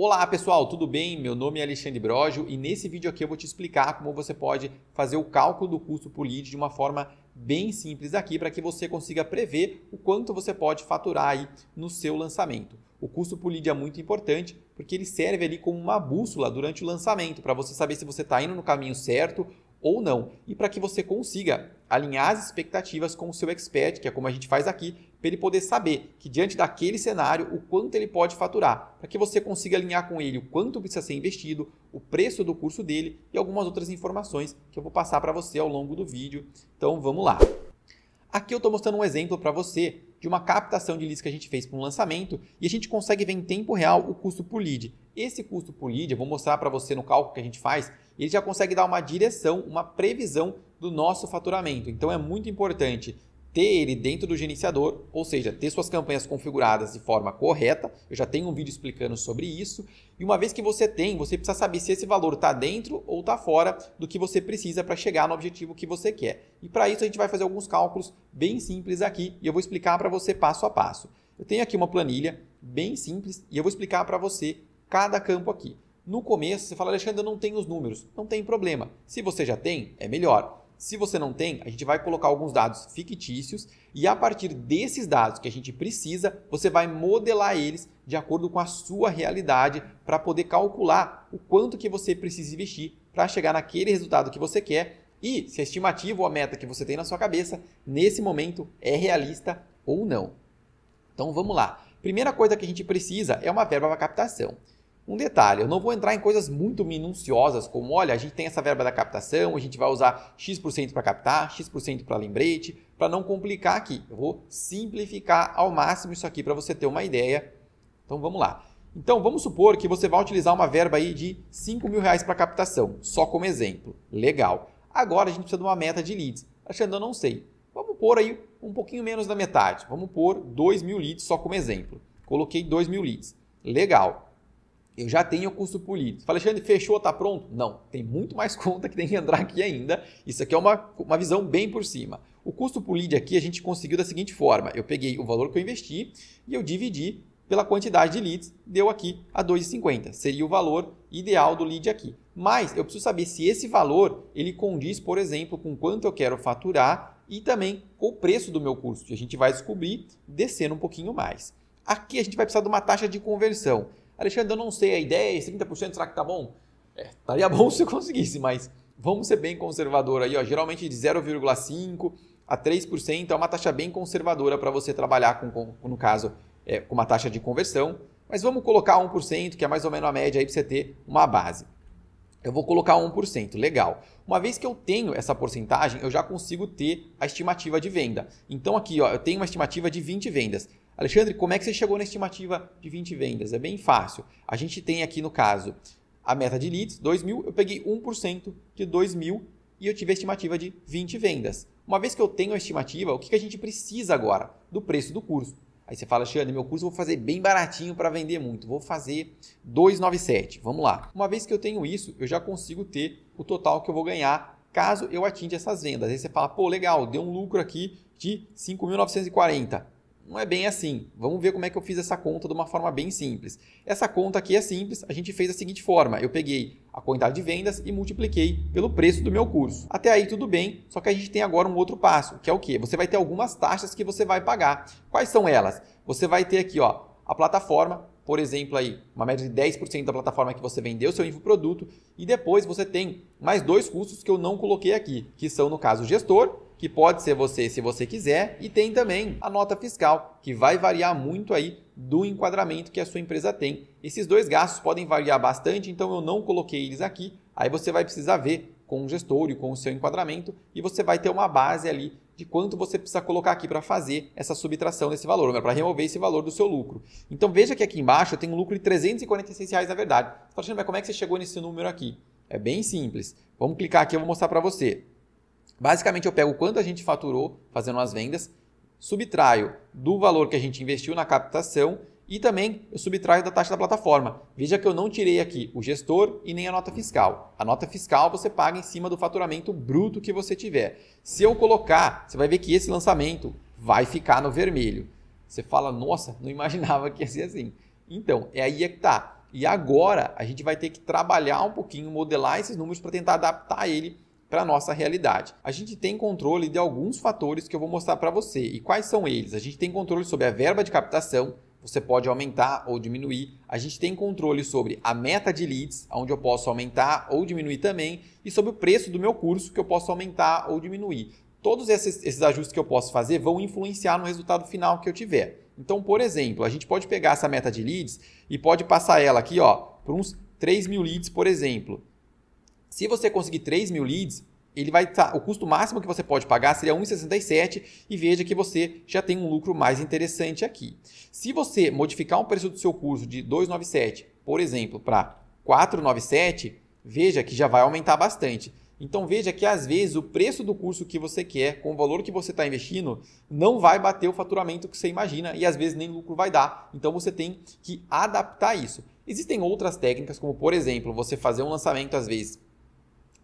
Olá pessoal, tudo bem? Meu nome é Alexandre Broggio e nesse vídeo aqui eu vou te explicar como você pode fazer o cálculo do custo por lead de uma forma bem simples aqui para que você consiga prever o quanto você pode faturar aí no seu lançamento. O custo por lead é muito importante porque ele serve ali como uma bússola durante o lançamento para você saber se você está indo no caminho certo ou não, e para que você consiga alinhar as expectativas com o seu expert, que é como a gente faz aqui, para ele poder saber que diante daquele cenário o quanto ele pode faturar, para que você consiga alinhar com ele o quanto precisa ser investido, o preço do curso dele e algumas outras informações que eu vou passar para você ao longo do vídeo. Então vamos lá. Aqui eu estou mostrando um exemplo para você de uma captação de leads que a gente fez para um lançamento e a gente consegue ver em tempo real o custo por lead. Esse custo por lead, eu vou mostrar para você no cálculo que a gente faz, ele já consegue dar uma direção, uma previsão do nosso faturamento. Então é muito importante ter ele dentro do gerenciador, ou seja, ter suas campanhas configuradas de forma correta. Eu já tenho um vídeo explicando sobre isso. E uma vez que você tem, você precisa saber se esse valor está dentro ou está fora do que você precisa para chegar no objetivo que você quer. E para isso a gente vai fazer alguns cálculos bem simples aqui e eu vou explicar para você passo a passo. Eu tenho aqui uma planilha bem simples e eu vou explicar para você cada campo aqui. No começo você fala, Alexandre, eu não tenho os números. Não tem problema. Se você já tem, é melhor. Se você não tem, a gente vai colocar alguns dados fictícios e a partir desses dados que a gente precisa, você vai modelar eles de acordo com a sua realidade para poder calcular o quanto que você precisa investir para chegar naquele resultado que você quer e se a estimativa ou a meta que você tem na sua cabeça, nesse momento, é realista ou não. Então vamos lá. Primeira coisa que a gente precisa é uma verba para captação. Um detalhe, eu não vou entrar em coisas muito minuciosas como, olha, a gente tem essa verba da captação, a gente vai usar X% para captar, X% para lembrete, para não complicar aqui. Eu vou simplificar ao máximo isso aqui para você ter uma ideia. Então vamos lá. Então vamos supor que você vai utilizar uma verba aí de R$5.000 para captação, só como exemplo. Legal. Agora a gente precisa de uma meta de leads. Achando, eu não sei. Vamos pôr aí um pouquinho menos da metade. Vamos pôr 2.000 leads só como exemplo. Coloquei 2.000 leads. Legal. Eu já tenho o custo por lead. Fala, Alexandre, fechou, está pronto? Não, tem muito mais conta que tem que entrar aqui ainda. Isso aqui é uma visão bem por cima. O custo por lead aqui a gente conseguiu da seguinte forma. Eu peguei o valor que eu investi e eu dividi pela quantidade de leads, deu aqui a R$2,50. Seria o valor ideal do lead aqui. Mas eu preciso saber se esse valor ele condiz, por exemplo, com quanto eu quero faturar e também com o preço do meu curso. E a gente vai descobrir descendo um pouquinho mais. Aqui a gente vai precisar de uma taxa de conversão. Alexandre, eu não sei, aí 10, 30%, será que tá bom? Estaria bom se eu conseguisse, mas vamos ser bem conservador aí, ó. Geralmente de 0,5% a 3% é uma taxa bem conservadora para você trabalhar no caso, com uma taxa de conversão. Mas vamos colocar 1%, que é mais ou menos a média aí para você ter uma base. Eu vou colocar 1%, legal. Uma vez que eu tenho essa porcentagem, eu já consigo ter a estimativa de venda. Então aqui, ó, eu tenho uma estimativa de 20 vendas. Alexandre, como é que você chegou na estimativa de 20 vendas? É bem fácil. A gente tem aqui no caso a meta de leads, 2.000, eu peguei 1% de 2.000 e eu tive a estimativa de 20 vendas. Uma vez que eu tenho a estimativa, o que a gente precisa agora? Do preço do curso. Aí você fala, Alexandre, meu curso eu vou fazer bem baratinho para vender muito. Vou fazer 297. Vamos lá. Uma vez que eu tenho isso, eu já consigo ter o total que eu vou ganhar caso eu atinja essas vendas. Aí você fala, pô, legal, deu um lucro aqui de 5.940. Não é bem assim. Vamos ver como é que eu fiz essa conta de uma forma bem simples. Essa conta aqui é simples, a gente fez da seguinte forma. Eu peguei a quantidade de vendas e multipliquei pelo preço do meu curso. Até aí tudo bem, só que a gente tem agora um outro passo, que é o quê? Você vai ter algumas taxas que você vai pagar. Quais são elas? Você vai ter aqui, ó, a plataforma, por exemplo, aí, uma média de 10% da plataforma que você vendeu, seu infoproduto, e depois você tem mais dois custos que eu não coloquei aqui, que são, no caso, o gestor, que pode ser você se você quiser, e tem também a nota fiscal, que vai variar muito aí do enquadramento que a sua empresa tem. Esses dois gastos podem variar bastante, então eu não coloquei eles aqui. Aí você vai precisar ver com o gestor e com o seu enquadramento e você vai ter uma base ali de quanto você precisa colocar aqui para fazer essa subtração desse valor, para remover esse valor do seu lucro. Então veja que aqui embaixo eu tenho um lucro de R$346 na verdade. Você está achando, mas como é que você chegou nesse número aqui? É bem simples. Vamos clicar aqui, eu vou mostrar para você. Basicamente, eu pego quanto a gente faturou fazendo as vendas, subtraio do valor que a gente investiu na captação e também eu subtraio da taxa da plataforma. Veja que eu não tirei aqui o gestor e nem a nota fiscal. A nota fiscal você paga em cima do faturamento bruto que você tiver. Se eu colocar, você vai ver que esse lançamento vai ficar no vermelho. Você fala, nossa, não imaginava que ia ser assim. Então, é aí que tá. E agora a gente vai ter que trabalhar um pouquinho, modelar esses números para tentar adaptar ele para a nossa realidade. A gente tem controle de alguns fatores que eu vou mostrar para você. E quais são eles? A gente tem controle sobre a verba de captação, você pode aumentar ou diminuir. A gente tem controle sobre a meta de leads, onde eu posso aumentar ou diminuir também, e sobre o preço do meu curso, que eu posso aumentar ou diminuir. Todos esses ajustes que eu posso fazer vão influenciar no resultado final que eu tiver. Então, por exemplo, a gente pode pegar essa meta de leads e pode passar ela aqui por uns 3.000 leads, por exemplo. Se você conseguir 3.000 leads, ele vai o custo máximo que você pode pagar seria 1,67 e veja que você já tem um lucro mais interessante aqui. Se você modificar o preço do seu curso de 297, por exemplo, para 497, veja que já vai aumentar bastante. Então veja que às vezes o preço do curso que você quer, com o valor que você está investindo, não vai bater o faturamento que você imagina e às vezes nem lucro vai dar. Então você tem que adaptar isso. Existem outras técnicas, como por exemplo, você fazer um lançamento às vezes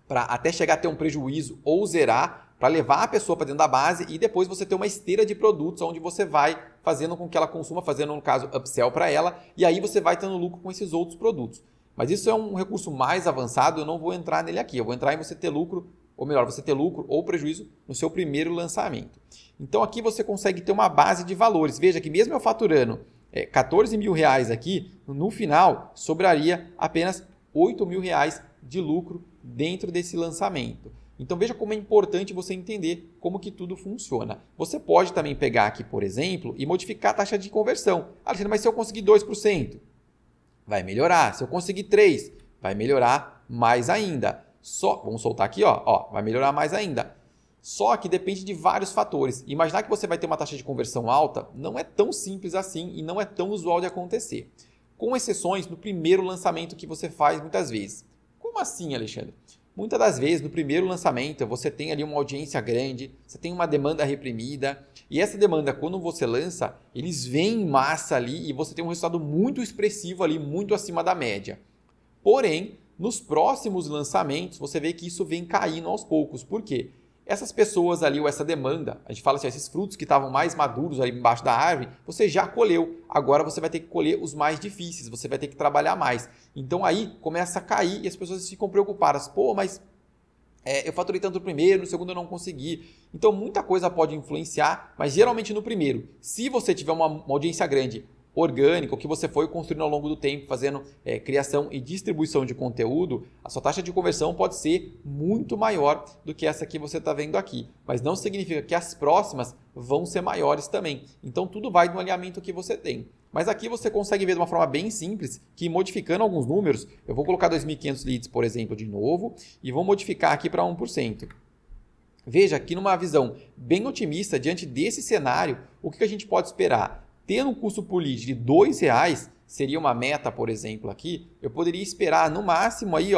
para até chegar a ter um prejuízo ou zerar, para levar a pessoa para dentro da base e depois você ter uma esteira de produtos onde você vai fazendo com que ela consuma, fazendo no caso upsell para ela, e aí você vai tendo lucro com esses outros produtos. Mas isso é um recurso mais avançado, eu não vou entrar nele aqui. Eu vou entrar em você ter lucro, ou melhor, você ter lucro ou prejuízo no seu primeiro lançamento. Então aqui você consegue ter uma base de valores. Veja que mesmo eu faturando R$14.000 aqui, no final sobraria apenas R$8.000 de lucro dentro desse lançamento. Então veja como é importante você entender como que tudo funciona. Você pode também pegar aqui, por exemplo, e modificar a taxa de conversão. Alexandre, mas se eu conseguir 2%? Vai melhorar. Se eu conseguir 3%, vai melhorar mais ainda. Vamos soltar aqui, vai melhorar mais ainda. Só que depende de vários fatores. Imaginar que você vai ter uma taxa de conversão alta não é tão simples assim e não é tão usual de acontecer. Com exceções no primeiro lançamento que você faz muitas vezes. Como assim, Alexandre? Muitas das vezes, no primeiro lançamento, você tem ali uma audiência grande, você tem uma demanda reprimida, e essa demanda, quando você lança, eles vêm em massa ali e você tem um resultado muito expressivo ali, muito acima da média. Porém, nos próximos lançamentos, você vê que isso vem caindo aos poucos. Por quê? Essas pessoas ali, ou essa demanda, a gente fala assim, esses frutos que estavam mais maduros ali embaixo da árvore, você já colheu. Agora você vai ter que colher os mais difíceis, você vai ter que trabalhar mais. Então aí começa a cair e as pessoas ficam preocupadas. Pô, mas eu faturei tanto no primeiro, no segundo eu não consegui. Então muita coisa pode influenciar, mas geralmente no primeiro, se você tiver uma audiência grande, orgânico, que você foi construindo ao longo do tempo, fazendo criação e distribuição de conteúdo, a sua taxa de conversão pode ser muito maior do que essa que você está vendo aqui. Mas não significa que as próximas vão ser maiores também. Então tudo vai no alinhamento que você tem. Mas aqui você consegue ver de uma forma bem simples que modificando alguns números, eu vou colocar 2.500 leads, por exemplo, de novo, e vou modificar aqui para 1%. Veja aqui numa visão bem otimista, diante desse cenário, o que a gente pode esperar? Tendo um custo por lead de R$2, seria uma meta, por exemplo, aqui, eu poderia esperar no máximo aí,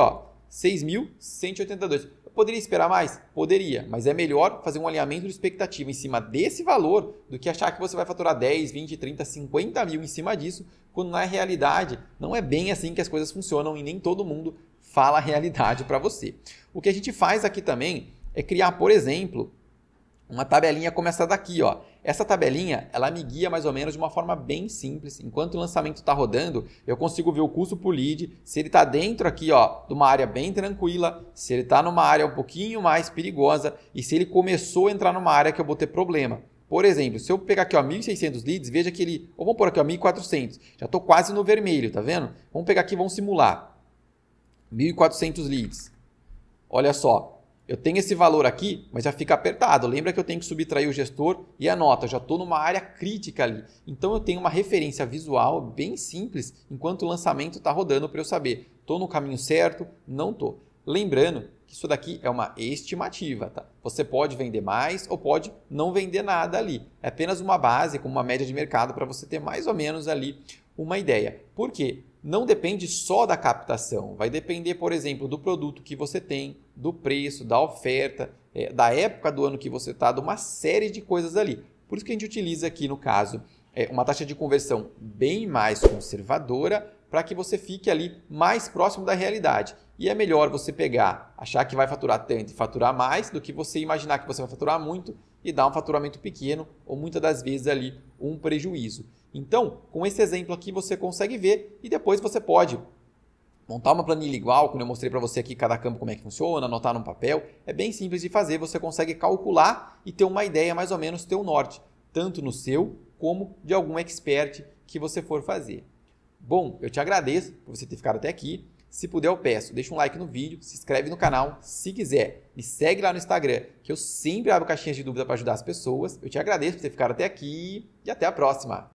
6.182. Eu poderia esperar mais? Poderia, mas é melhor fazer um alinhamento de expectativa em cima desse valor do que achar que você vai faturar 10, 20, 30, 50 mil em cima disso, quando na realidade não é bem assim que as coisas funcionam e nem todo mundo fala a realidade para você. O que a gente faz aqui também é criar, por exemplo, uma tabelinha como essa daqui, Essa tabelinha, ela me guia mais ou menos de uma forma bem simples. Enquanto o lançamento está rodando, eu consigo ver o custo por lead, se ele está dentro aqui, de uma área bem tranquila, se ele está numa área um pouquinho mais perigosa e se ele começou a entrar numa área que eu vou ter problema. Por exemplo, se eu pegar aqui 1.600 leads, veja que ele, ou vamos pôr aqui 1.400, já estou quase no vermelho, tá vendo? Vamos pegar aqui, vamos simular. 1.400 leads. Olha só. Eu tenho esse valor aqui, mas já fica apertado. Lembra que eu tenho que subtrair o gestor e a nota. Eu já estou numa área crítica ali. Então eu tenho uma referência visual bem simples enquanto o lançamento está rodando para eu saber. Estou no caminho certo? Não estou. Lembrando que isso daqui é uma estimativa, tá? Você pode vender mais ou pode não vender nada ali. É apenas uma base com uma média de mercado para você ter mais ou menos ali uma ideia. Por quê? Não depende só da captação, vai depender, por exemplo, do produto que você tem, do preço, da oferta, da época do ano que você está, de uma série de coisas ali. Por isso que a gente utiliza aqui, no caso, uma taxa de conversão bem mais conservadora para que você fique ali mais próximo da realidade. E é melhor você pegar, achar que vai faturar tanto e faturar mais do que você imaginar que você vai faturar muito e dar um faturamento pequeno ou muitas das vezes ali um prejuízo. Então, com esse exemplo aqui você consegue ver e depois você pode montar uma planilha igual, como eu mostrei para você aqui, cada campo como é que funciona, anotar num papel. É bem simples de fazer, você consegue calcular e ter uma ideia mais ou menos teu norte, tanto no seu como de algum expert que você for fazer. Bom, eu te agradeço por você ter ficado até aqui. Se puder, eu peço, deixa um like no vídeo, se inscreve no canal, se quiser, me segue lá no Instagram, que eu sempre abro caixinhas de dúvida para ajudar as pessoas. Eu te agradeço por ter ficado até aqui e até a próxima!